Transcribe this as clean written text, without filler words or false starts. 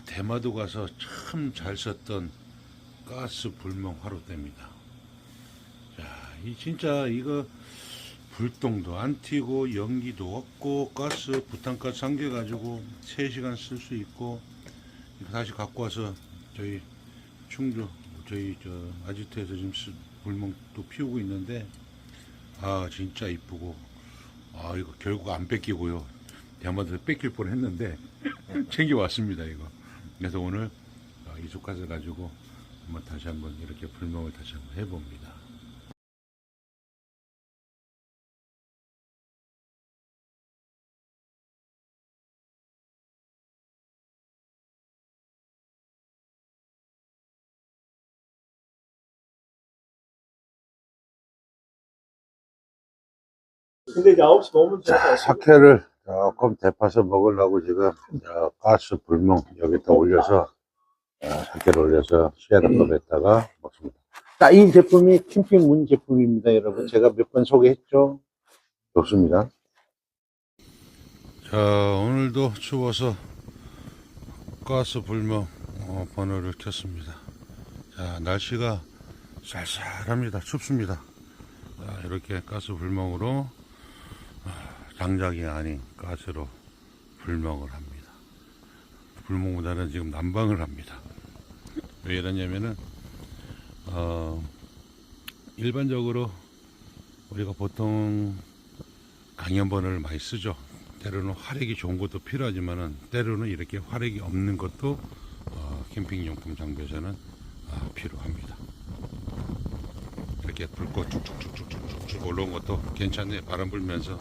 대마도 가서 참 잘 썼던 가스 불멍 화로대입니다. 자, 이 진짜 이거 불똥도 안 튀고 연기도 없고 가스 부탄가스 잠겨 가지고 3시간 쓸 수 있고, 이거 다시 갖고 와서 저희 충주 저희 아지트에서 지금 불멍도 피우고 있는데, 아 진짜 이쁘고, 아 이거 결국 안 뺏기고요. 대마도 뺏길 뻔 했는데 챙겨 왔습니다 이거. 그래서 오늘 이숙가서 가지고 다시 한번 이렇게 불멍을 다시 한번 해봅니다. 근데 이제 9시 넘으면 자, 사케를 조금 데파서 먹으려고 지금 가스 불멍 여기다 올려서 사케를 올려서 시에다컵에다가 먹습니다. 자, 이 제품이 캠핑문 제품입니다, 여러분. 제가 몇 번 소개했죠. 좋습니다. 자, 오늘도 추워서 가스 불멍 버너를 켰습니다. 자, 날씨가 쌀쌀합니다. 춥습니다. 자, 이렇게 가스 불멍으로 장작이 아닌 가스로 불멍을 합니다. 불멍보다는 지금 난방을 합니다. 왜 이러냐면은 일반적으로 우리가 보통 강연버너를 많이 쓰죠. 때로는 화력이 좋은 것도 필요하지만은 때로는 이렇게 화력이 없는 것도 캠핑용품 장비에서는 필요합니다. 이렇게 불꽃 쭉쭉쭉쭉쭉 올라온 것도 괜찮네요. 바람 불면서